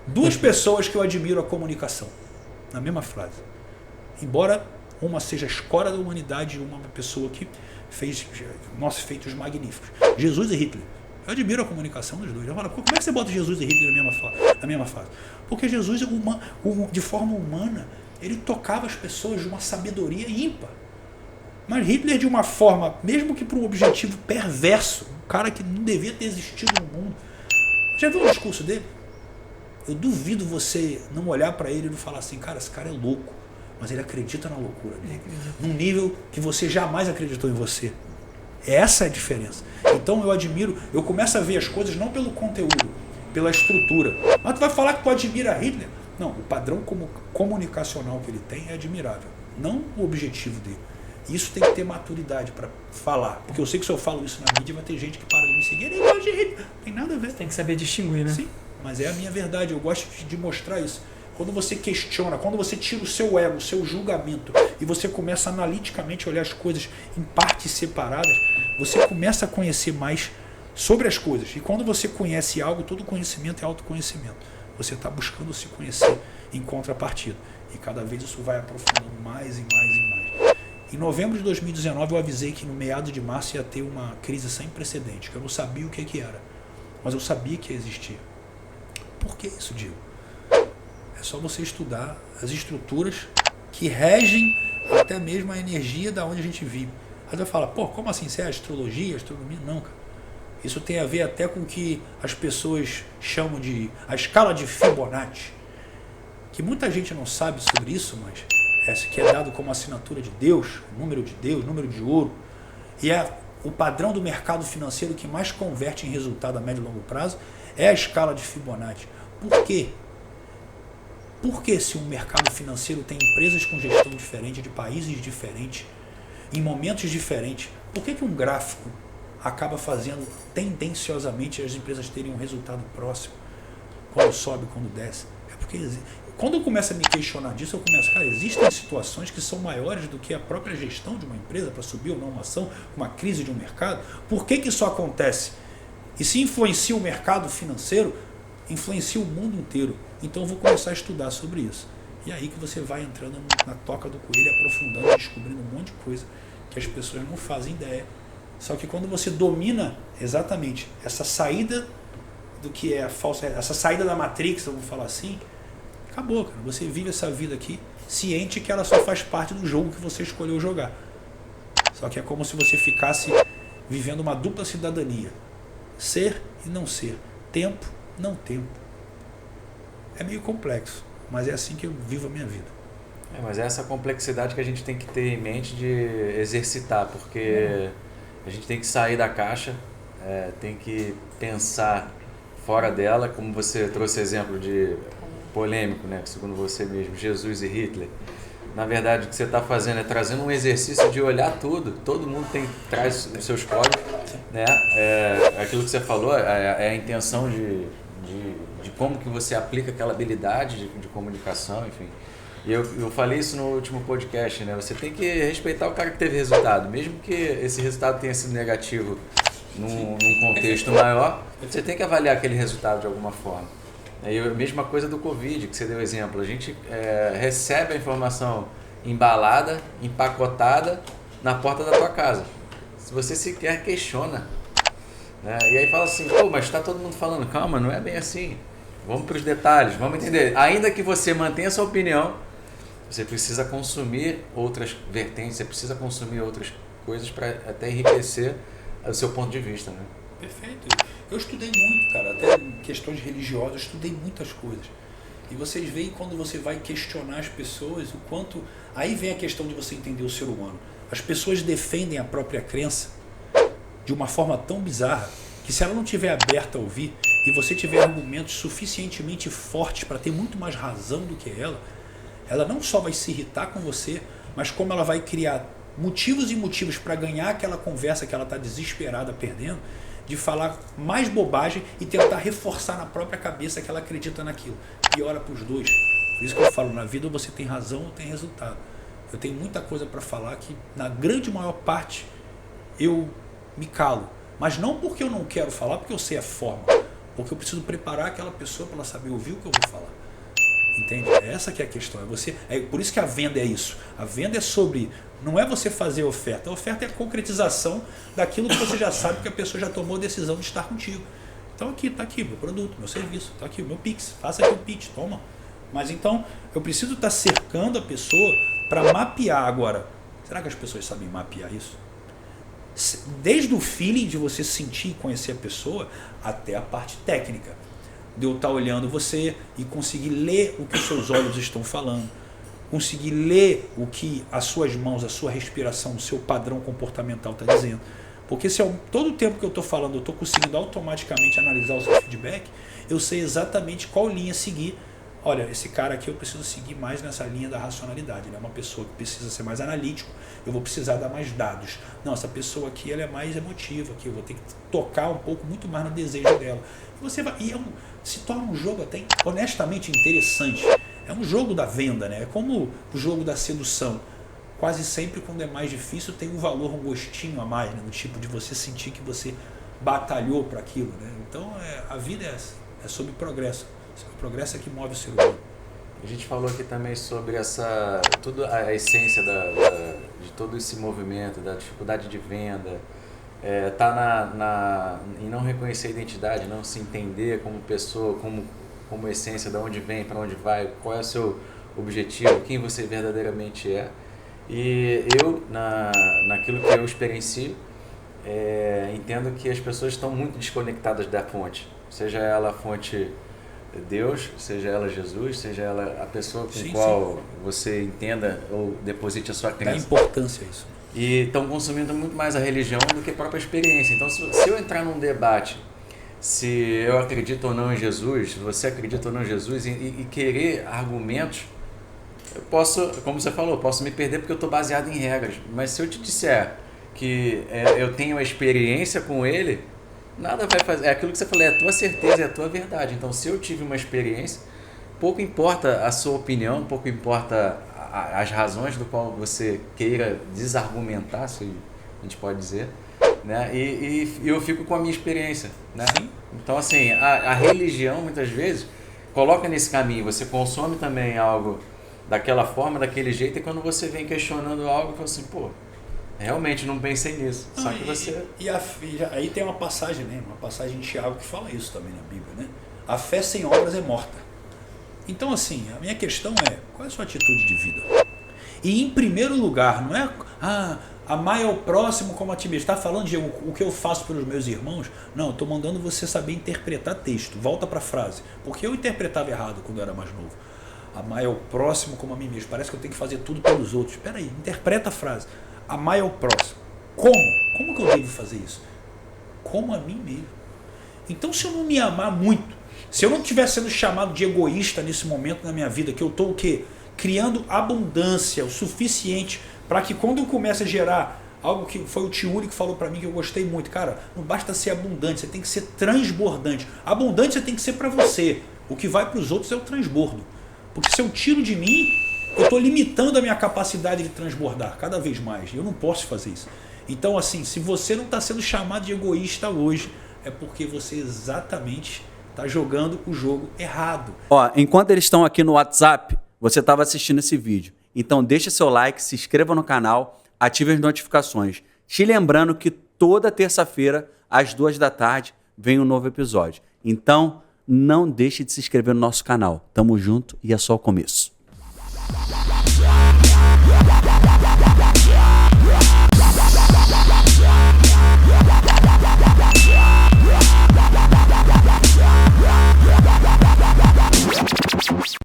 Duas pessoas que eu admiro a comunicação, na mesma frase. Embora uma seja a escória da humanidade e uma pessoa que fez nossos feitos magníficos. Jesus e Hitler. Eu admiro a comunicação dos dois. Eu falo, como é que você bota Jesus e Hitler na mesma fase? Porque Jesus, de forma humana, ele tocava as pessoas de uma sabedoria ímpar. Mas Hitler, de uma forma, mesmo que para um objetivo perverso, um cara que não devia ter existido no mundo. Já viu o discurso dele? Eu duvido você não olhar para ele e não falar assim, cara, esse cara é louco, mas ele acredita na loucura dele, num nível que você jamais acreditou em você. Essa é a diferença. Então eu admiro, eu começo a ver as coisas não pelo conteúdo, pela estrutura. Mas tu vai falar que tu admira Hitler? Não, o padrão comunicacional que ele tem é admirável, não o objetivo dele. Isso tem que ter maturidade para falar, porque eu sei que se eu falo isso na mídia vai ter gente que para de me seguir, ele gosta de Hitler, não tem nada a ver. Você tem que saber distinguir, né? Sim, mas é a minha verdade, eu gosto de mostrar isso. Quando você questiona, quando você tira o seu ego, o seu julgamento e você começa analiticamente a olhar as coisas em partes separadas, você começa a conhecer mais sobre as coisas. E quando você conhece algo, todo conhecimento é autoconhecimento. Você está buscando se conhecer em contrapartida. E cada vez isso vai aprofundando mais e mais e mais. Em novembro de 2019 eu avisei que no meado de março ia ter uma crise sem precedente, que eu não sabia o que era, mas eu sabia que ia existir. Por que isso, Diego? É só você estudar as estruturas que regem até mesmo a energia da onde a gente vive. Aí você vai falar, pô, como assim? Isso é astrologia, astronomia? Não, cara. Isso tem a ver até com o que as pessoas chamam de a escala de Fibonacci, que muita gente não sabe sobre isso, mas essa que é dado como assinatura de Deus, número de ouro, e é o padrão do mercado financeiro que mais converte em resultado a médio e longo prazo, é a escala de Fibonacci. Por quê? Porque se um mercado financeiro tem empresas com gestão diferente, de países diferentes, em momentos diferentes, por que um gráfico acaba fazendo tendenciosamente as empresas terem um resultado próximo, quando sobe, quando desce? É porque quando eu começo a me questionar disso, eu começo, cara, existem situações que são maiores do que a própria gestão de uma empresa para subir ou não uma ação, uma crise de um mercado. Por que isso acontece? E se influencia o mercado financeiro, influencia o mundo inteiro. Então eu vou começar a estudar sobre isso. E aí que você vai entrando na toca do coelho, aprofundando, descobrindo um monte de coisa que as pessoas não fazem ideia. Só que quando você domina exatamente essa saída do que é a falsa, essa saída da Matrix, vamos falar assim, acabou, cara. Você vive essa vida aqui ciente que ela só faz parte do jogo que você escolheu jogar. Só que é como se você ficasse vivendo uma dupla cidadania. Ser e não ser. Tempo, não tempo. É meio complexo, mas é assim que eu vivo a minha vida. Mas é essa complexidade que a gente tem que ter em mente de exercitar, porque a gente tem que sair da caixa, tem que pensar fora dela, como você trouxe exemplo de polêmico, né? Segundo você mesmo, Jesus e Hitler. Na verdade, o que você está fazendo é trazendo um exercício de olhar tudo. Todo mundo traz os seus códigos, né? Aquilo que você falou é a intenção de como que você aplica aquela habilidade de comunicação, enfim. E eu falei isso no último podcast, né? Você tem que respeitar o cara que teve resultado, mesmo que esse resultado tenha sido negativo num contexto maior, você tem que avaliar aquele resultado de alguma forma. E a mesma coisa do Covid, que você deu exemplo. A gente recebe a informação embalada, empacotada na porta da tua casa. Se você sequer questiona, né? E aí fala assim, pô, mas está todo mundo falando, calma, não é bem assim. Vamos para os detalhes, vamos entender. Ainda que você mantenha a sua opinião, você precisa consumir outras vertentes, você precisa consumir outras coisas para até enriquecer o seu ponto de vista, né? Perfeito. Eu estudei muito, cara, até em questões religiosas, eu estudei muitas coisas. E vocês veem quando você vai questionar as pessoas, o quanto... Aí vem a questão de você entender o ser humano. As pessoas defendem a própria crença de uma forma tão bizarra que se ela não estiver aberta a ouvir e você tiver argumentos suficientemente fortes para ter muito mais razão do que ela não só vai se irritar com você, mas como ela vai criar motivos e motivos para ganhar aquela conversa que ela está desesperada perdendo, de falar mais bobagem e tentar reforçar na própria cabeça que ela acredita naquilo. Piora para os dois. Por isso que eu falo, na vida você tem razão ou tem resultado. Eu tenho muita coisa para falar que na grande maior parte eu me calo. Mas não porque eu não quero falar, porque eu sei a forma. Porque eu preciso preparar aquela pessoa para ela saber ouvir o que eu vou falar. Entende? Essa que é a questão. É por isso que a venda é isso. A venda é sobre... Não é você fazer oferta. A oferta é a concretização daquilo que você já sabe que a pessoa já tomou a decisão de estar contigo. Então está aqui meu produto, meu serviço, está aqui o meu Pix. Faça aqui o pitch, toma. Mas então eu preciso estar cercando a pessoa para mapear agora. Será que as pessoas sabem mapear isso? Desde o feeling de você sentir e conhecer a pessoa até a parte técnica. De eu estar olhando você e conseguir ler o que os seus olhos estão falando. Conseguir ler o que as suas mãos, a sua respiração, o seu padrão comportamental está dizendo. Porque se todo o tempo que eu estou falando eu estou conseguindo automaticamente analisar o seu feedback, eu sei exatamente qual linha seguir. Olha, esse cara aqui eu preciso seguir mais nessa linha da racionalidade. Ele é uma pessoa que precisa ser mais analítico, eu vou precisar dar mais dados. Não, essa pessoa aqui ela é mais emotiva, aqui eu vou ter que tocar um pouco muito mais no desejo dela. Você vai, se torna um jogo até honestamente interessante. É um jogo da venda, né? É como o jogo da sedução. Quase sempre quando é mais difícil tem um valor, um gostinho a mais, né? No tipo de você sentir que você batalhou para aquilo, né? Então a vida é sobre progresso. O progresso é que move o ser humano. A gente falou aqui também sobre tudo a essência de todo esse movimento, da dificuldade de venda, em não reconhecer a identidade, não se entender como pessoa, como essência, de onde vem, para onde vai, qual é o seu objetivo, quem você verdadeiramente é. E eu, naquilo que eu experiencio, entendo que as pessoas estão muito desconectadas da fonte, seja ela a fonte Deus, seja ela Jesus, seja ela a pessoa com qual você entenda ou deposite a sua crença. Dá importância a isso. E estão consumindo muito mais a religião do que a própria experiência. Então, se eu entrar num debate, se eu acredito ou não em Jesus, se você acredita ou não em Jesus, e querer argumentos, eu posso, como você falou, posso me perder porque eu estou baseado em regras. Mas se eu te disser que eu tenho a experiência com ele, nada vai fazer. É aquilo que você falou, é a tua certeza, é a tua verdade. Então, se eu tive uma experiência, pouco importa a sua opinião, pouco importa as razões do qual você queira desargumentar, se a gente pode dizer, né? E eu fico com a minha experiência, né? Sim. Então, assim, a religião, muitas vezes, coloca nesse caminho. Você consome também algo daquela forma, daquele jeito, e quando você vem questionando algo, você fala assim, pô, realmente não pensei nisso. Só que você... Aí tem uma passagem, né? Uma passagem de Tiago que fala isso também na Bíblia, né? A fé sem obras é morta. Então, assim, a minha questão é, qual é a sua atitude de vida? E em primeiro lugar, não é amar ao próximo como a ti mesmo. Está falando de o que eu faço pelos meus irmãos? Não, estou mandando você saber interpretar texto. Volta para a frase. Porque eu interpretava errado quando eu era mais novo. Amar ao próximo como a mim mesmo. Parece que eu tenho que fazer tudo pelos outros. Espera aí, interpreta a frase. Amar ao próximo. Como? Como que eu devo fazer isso? Como a mim mesmo. Então, se eu não me amar muito, se eu não estiver sendo chamado de egoísta nesse momento na minha vida, que eu estou o quê? Criando abundância o suficiente para que quando eu comece a gerar algo que foi o Tiuri que falou para mim que eu gostei muito, cara, não basta ser abundante, você tem que ser transbordante. Abundante você tem que ser para você. O que vai para os outros é o transbordo. Porque se eu tiro de mim, eu estou limitando a minha capacidade de transbordar cada vez mais. E eu não posso fazer isso. Então, assim, se você não está sendo chamado de egoísta hoje, é porque você exatamente está jogando o jogo errado. Ó, enquanto eles estão aqui no WhatsApp, você estava assistindo esse vídeo. Então deixa seu like, se inscreva no canal, ative as notificações. Te lembrando que toda terça-feira, às 2 da tarde, vem um novo episódio. Então, não deixe de se inscrever no nosso canal. Tamo junto e é só o começo.